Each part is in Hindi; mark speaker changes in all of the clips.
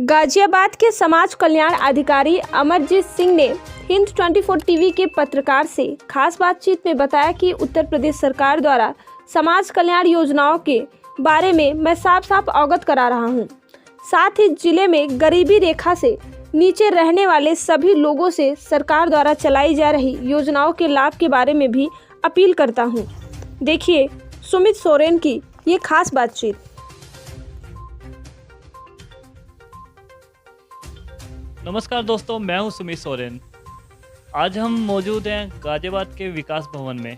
Speaker 1: गाजियाबाद के समाज कल्याण अधिकारी अमरजीत सिंह ने हिंद 24 टीवी के पत्रकार से खास बातचीत में बताया कि उत्तर प्रदेश सरकार द्वारा समाज कल्याण योजनाओं के बारे में मैं साफ साफ अवगत करा रहा हूं। साथ ही जिले में गरीबी रेखा से नीचे रहने वाले सभी लोगों से सरकार द्वारा चलाई जा रही योजनाओं के लाभ के बारे में भी अपील करता हूं। देखिए सुमित सोरेन की ये खास बातचीत।
Speaker 2: नमस्कार दोस्तों, मैं हूं सुमित सोरेन। आज हम मौजूद हैं गाजियाबाद के विकास भवन में,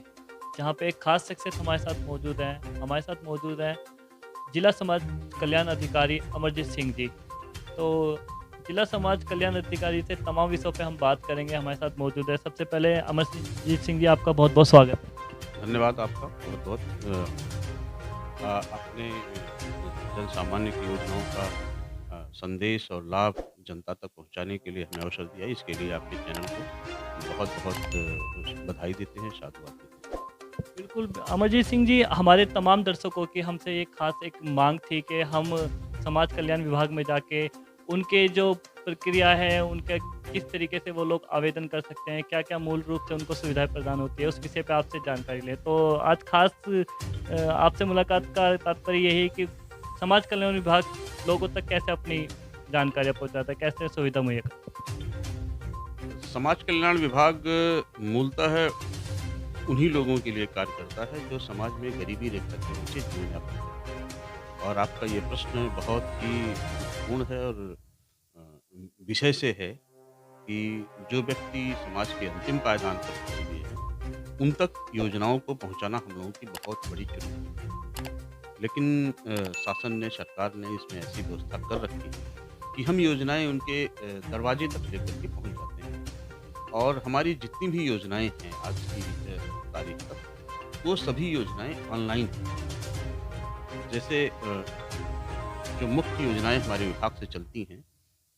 Speaker 2: जहां पे एक खास शख्सियत हमारे साथ मौजूद हैं। हमारे साथ मौजूद हैं जिला समाज कल्याण अधिकारी अमरजीत सिंह जी। तो जिला समाज कल्याण अधिकारी से तमाम विषयों पे हम बात करेंगे। हमारे साथ मौजूद है सबसे पहले अमरजीत सिंह जी, आपका बहुत बहुत स्वागत है।
Speaker 3: धन्यवाद आपका बहुत बहुत। आपने जन सामान्य की योजनाओं का संदेश और लाभ जनता तक पहुंचाने के लिए हमें अवसर दिया, इसके लिए आपके चैनल को बहुत बहुत बधाई देते हैं, साधुवाद देते हैं।
Speaker 2: बिल्कुल अमरजीत सिंह जी, हमारे तमाम दर्शकों की हमसे एक मांग थी कि हम समाज कल्याण विभाग में जाके उनके जो प्रक्रिया है, उनका किस तरीके से वो लोग आवेदन कर सकते हैं, क्या क्या मूल रूप से उनको सुविधाएं प्रदान होती है, उस विषय पे आपसे जानकारी लें। तो आज खास आपसे मुलाकात का तात्पर्य यही है कि समाज कल्याण विभाग लोगों तक कैसे अपनी जानकारियाँ पहुँचाता है, कैसे सुविधा मुहैया करता है।
Speaker 3: समाज कल्याण विभाग मूलतः उन्हीं लोगों के लिए कार्य करता है जो समाज में गरीबी रेखा के नीचे जीवन यापन करते हैं। और आपका ये प्रश्न बहुत ही पूर्ण है और विषय से है कि जो व्यक्ति समाज के अंतिम पायदान पर पहुँचे हुए हैं, उन तक योजनाओं को पहुँचाना हम लोगों की बहुत बड़ी चुनौती है। लेकिन शासन ने, सरकार ने इसमें ऐसी व्यवस्था कर रखी है कि हम योजनाएं उनके दरवाजे तक लेकर के पहुंच जाते हैं। और हमारी जितनी भी योजनाएं हैं आज की तारीख तक, वो सभी योजनाएं ऑनलाइन हैं। जैसे जो मुख्य योजनाएं हमारे विभाग से चलती हैं,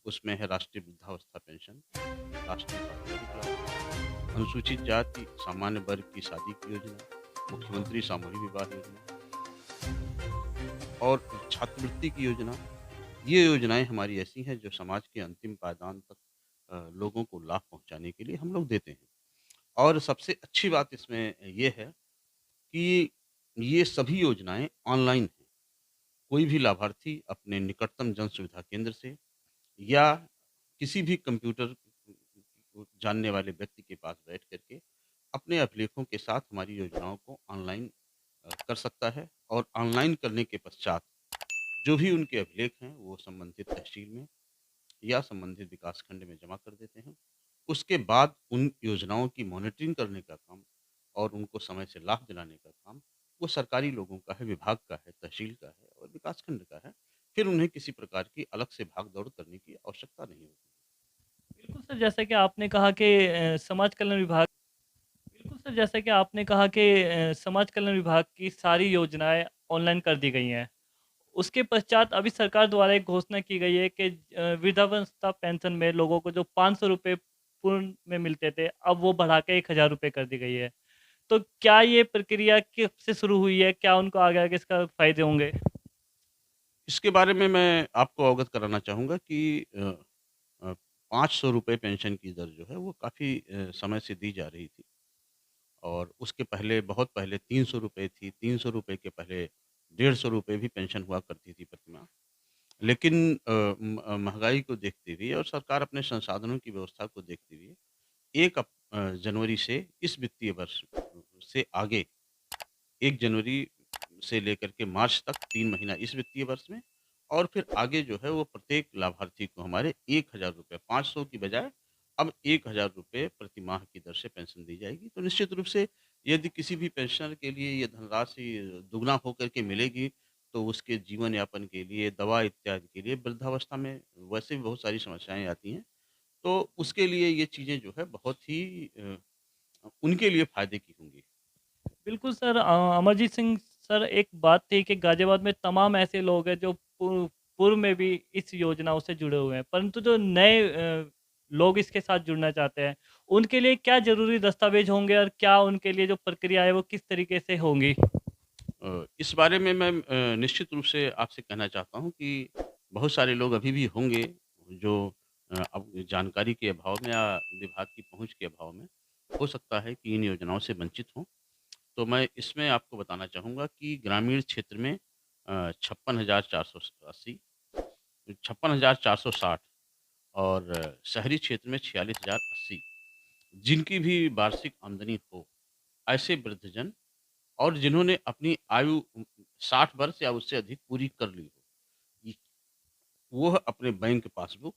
Speaker 3: उसमें है राष्ट्रीय वृद्धावस्था पेंशन, राष्ट्रीय बार्धक्य लाभ, अनुसूचित जाति सामान्य वर्ग की शादी की योजना, मुख्यमंत्री सामूहिक विवाह योजना और छात्रवृत्ति की योजना। ये योजनाएं हमारी ऐसी हैं जो समाज के अंतिम पायदान तक लोगों को लाभ पहुंचाने के लिए हम लोग देते हैं। और सबसे अच्छी बात इसमें ये है कि ये सभी योजनाएं ऑनलाइन हैं। कोई भी लाभार्थी अपने निकटतम जन सुविधा केंद्र से या किसी भी कंप्यूटर जानने वाले व्यक्ति के पास बैठ करके अपने अभिलेखों के साथ हमारी योजनाओं को ऑनलाइन कर सकता है। और ऑनलाइन करने के पश्चात जो भी उनके अभिलेख हैं वो संबंधित तहसील में या संबंधित विकासखंड में जमा कर देते हैं। उसके बाद उन योजनाओं की मॉनिटरिंग करने का काम और उनको समय से लाभ दिलाने का काम वो सरकारी लोगों का है, विभाग का है, तहसील का है और विकासखंड का है। फिर उन्हें किसी प्रकार की अलग से भाग-दौड़ करने की आवश्यकता नहीं होती।
Speaker 2: बिल्कुल सर, जैसा कि आपने कहा कि समाज कल्याण विभाग बिल्कुल सर, जैसा कि आपने कहा कि समाज कल्याण विभाग की सारी योजनाएँ ऑनलाइन कर दी गई हैं। उसके पश्चात अभी सरकार द्वारा एक घोषणा की गई है कि वृद्धावस्था पेंशन में लोगों को जो ₹500 पूर्ण में मिलते थे, अब वो बढ़ा के ₹1000 कर दी गई है। तो क्या ये प्रक्रिया कब से शुरू हुई है? क्या उनको आगे-आगे इसका फ़ायदे होंगे?
Speaker 3: इसके बारे में मैं आपको अवगत कराना चाहूँगा कि अ, ₹500 पेंशन की दर जो है वो काफ़ी समय से दी जा रही थी। और उसके पहले, बहुत पहले ₹300 थी, ₹300 के पहले ₹150 भी पेंशन हुआ करती थी प्रतिमाह। लेकिन महँगाई को देखते हुए और सरकार अपने संसाधनों की व्यवस्था को देखते हुए 1 जनवरी से इस वित्तीय वर्ष से आगे 1 जनवरी से लेकर के मार्च तक 3 महीना इस वित्तीय वर्ष में और फिर आगे जो है वो प्रत्येक लाभार्थी को हमारे ₹1000 500 की बजाय अब ₹1000 प्रति माह की दर से पेंशन दी जाएगी। तो निश्चित रूप से यदि किसी भी पेंशनर के लिए ये धनराशि दुगना होकर के मिलेगी, तो उसके जीवन यापन के लिए, दवा इत्यादि के लिए, वृद्धावस्था में वैसे भी बहुत सारी समस्याएँ आती हैं। तो उसके लिए ये चीज़ें जो है बहुत ही उनके लिए फ़ायदे की होंगी।
Speaker 2: बिल्कुल सर, अमरजीत सिंह सर, एक बात थी कि गाज़ियाबाद में तमाम ऐसे लोग हैं जो पूर्व में भी इस योजनाओं से जुड़े हुए हैं, परंतु जो नए लोग इसके साथ जुड़ना चाहते हैं, उनके लिए क्या ज़रूरी दस्तावेज़ होंगे और क्या उनके लिए जो प्रक्रिया है वो किस तरीके से होंगी?
Speaker 3: इस बारे में मैं निश्चित रूप से आपसे कहना चाहता हूँ कि बहुत सारे लोग अभी भी होंगे जो अब जानकारी के अभाव में या विभाग की पहुँच के अभाव में हो सकता है कि इन योजनाओं से वंचित हों। तो मैं इसमें आपको बताना चाहूँगा कि ग्रामीण क्षेत्र में 56,480, 56,460 और शहरी क्षेत्र में 46,080 जिनकी भी वार्षिक आमदनी हो, ऐसे वृद्धजन और जिन्होंने अपनी आयु 60 वर्ष या उससे अधिक पूरी कर ली हो, इ वो अपने बैंक पासबुक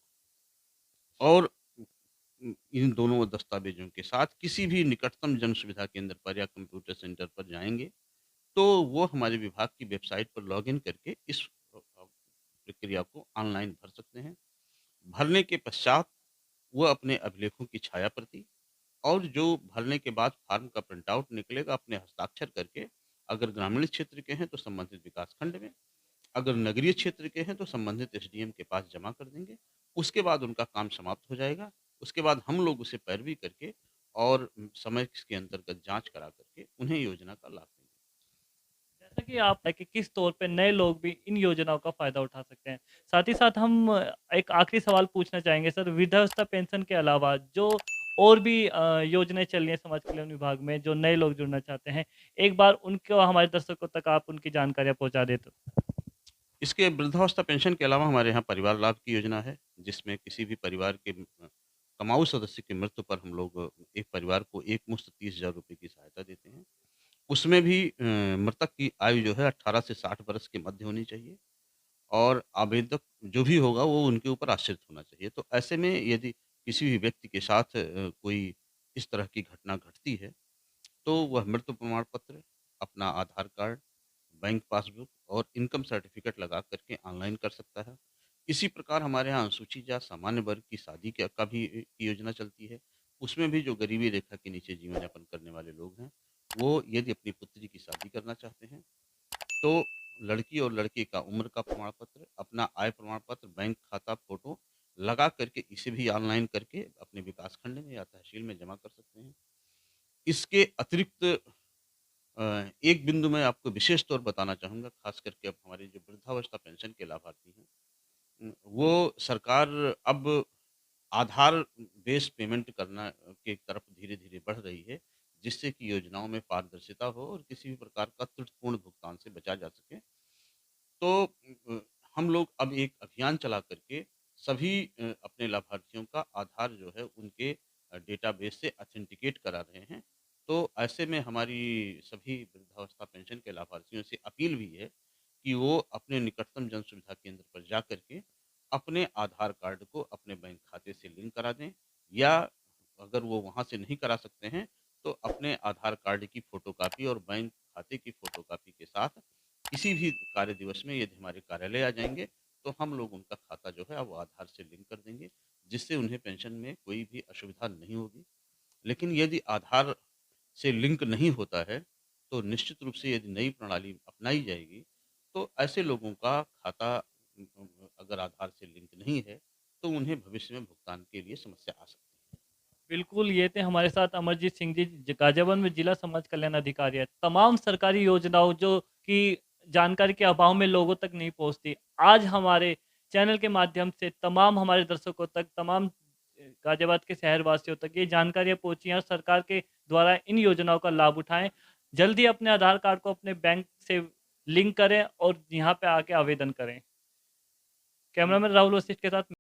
Speaker 3: और इन दोनों दस्तावेज़ों के साथ किसी भी निकटतम जन सुविधा केंद्र पर या कंप्यूटर सेंटर पर जाएँगे, तो वो हमारे विभाग की वेबसाइट पर लॉगिन करके इस प्रक्रिया को ऑनलाइन भर सकते हैं। भरने के पश्चात वो अपने अभिलेखों की छाया प्रति और जो भरने के बाद फॉर्म का प्रिंट आउट निकलेगा अपने हस्ताक्षर करके, अगर ग्रामीण क्षेत्र के हैं तो संबंधित विकासखंड में, अगर नगरीय क्षेत्र के हैं तो संबंधित एसडीएम के पास जमा कर देंगे। उसके बाद उनका काम समाप्त हो जाएगा। उसके बाद हम लोग उसे पैरवी करके और समय के अंतर्गत जाँच करा करके उन्हें योजना का लाभ देंगे।
Speaker 2: जैसा कि आप है कि किस तौर पे नए लोग भी इन योजनाओं का फ़ायदा उठा सकते हैं। साथ ही साथ हम एक आखिरी सवाल पूछना चाहेंगे सर, वृद्धावस्था पेंशन के अलावा जो और भी योजनाएँ चल रही हैं समाज कल्याण विभाग में, जो नए लोग जुड़ना चाहते हैं, एक बार उनको हमारे दर्शकों तक आप उनकी जानकारियाँ पहुँचा दें तो?
Speaker 3: इसके वृद्धावस्था पेंशन के अलावा हमारे यहाँ परिवार लाभ की योजना है, जिसमें किसी भी परिवार के कमाऊ सदस्य की मृत्यु पर हम लोग एक परिवार को एक मुश्त 30,000 रुपए की सहायता देते हैं। उसमें भी मृतक की आयु जो है 18 से 60 वर्ष के मध्य होनी चाहिए और आवेदक जो भी होगा वो उनके ऊपर आश्रित होना चाहिए। तो ऐसे में यदि किसी भी व्यक्ति के साथ कोई इस तरह की घटना घटती है, तो वह मृत्यु प्रमाण पत्र, अपना आधार कार्ड, बैंक पासबुक और इनकम सर्टिफिकेट लगा करके ऑनलाइन कर सकता है। इसी प्रकार हमारे यहाँ अनुसूचित या सामान्य वर्ग की शादी का भी योजना चलती है। उसमें भी जो गरीबी रेखा के नीचे जीवन यापन करने वाले लोग हैं, वो यदि अपनी पुत्री की शादी करना चाहते हैं, तो लड़की और लड़के का उम्र का प्रमाण पत्र, अपना आय प्रमाण पत्र, बैंक खाता फ़ोटो लगा करके इसे भी ऑनलाइन करके अपने विकासखंड में या तहसील में जमा कर सकते हैं। इसके अतिरिक्त एक बिंदु मैं आपको विशेष तौर बताना चाहूँगा, ख़ास करके अब हमारे जो वृद्धावस्था पेंशन के लाभार्थी हैं, वो सरकार अब आधार बेस्ड पेमेंट करना की तरफ धीरे-धीरे बढ़ रही है, जिससे कि योजनाओं में पारदर्शिता हो और किसी भी प्रकार का त्रुटिपूर्ण भुगतान से बचा जा सके। तो हम लोग अब एक अभियान चला करके सभी अपने लाभार्थियों का आधार जो है उनके डेटाबेस से ऑथेंटिकेट करा रहे हैं। तो ऐसे में हमारी सभी वृद्धावस्था पेंशन के लाभार्थियों से अपील भी है कि वो अपने निकटतम जन सुविधा केंद्र पर जा करके अपने आधार कार्ड को अपने बैंक खाते से लिंक करा दें या अगर वो वहाँ से नहीं करा सकते हैं, तो अपने आधार कार्ड की फ़ोटोकॉपी और बैंक खाते की फ़ोटोकॉपी के साथ किसी भी कार्य दिवस में यदि हमारे कार्यालय आ जाएँगे, तो हम लोग उनका खाता जो है वो आधार से लिंक कर देंगे, जिससे उन्हें पेंशन में कोई भी असुविधा नहीं होगी। लेकिन यदि आधार से लिंक नहीं होता है, तो निश्चित रूप से यदि नई प्रणाली अपनाई जाएगी, तो ऐसे लोगों का खाता अगर आधार से लिंक नहीं है, तो उन्हें भविष्य में भुगतान के लिए समस्या आ सकती है।
Speaker 2: बिल्कुल, ये थे हमारे साथ अमरजीत सिंह जी, गाज़ियाबाद में जिला समाज कल्याण अधिकारी हैं। तमाम सरकारी योजनाओं जो कि जानकारी के अभाव में लोगों तक नहीं पहुँचती, आज हमारे चैनल के माध्यम से तमाम हमारे दर्शकों तक, तमाम गाज़ियाबाद के शहरवासियों तक ये जानकारियाँ पहुँची हैं और सरकार के द्वारा इन योजनाओं का लाभ उठाएँ। जल्दी अपने आधार कार्ड को अपने बैंक से लिंक करें और यहाँ पे आके आवेदन करें। कैमरामैन राहुल वशिष्ठ के साथ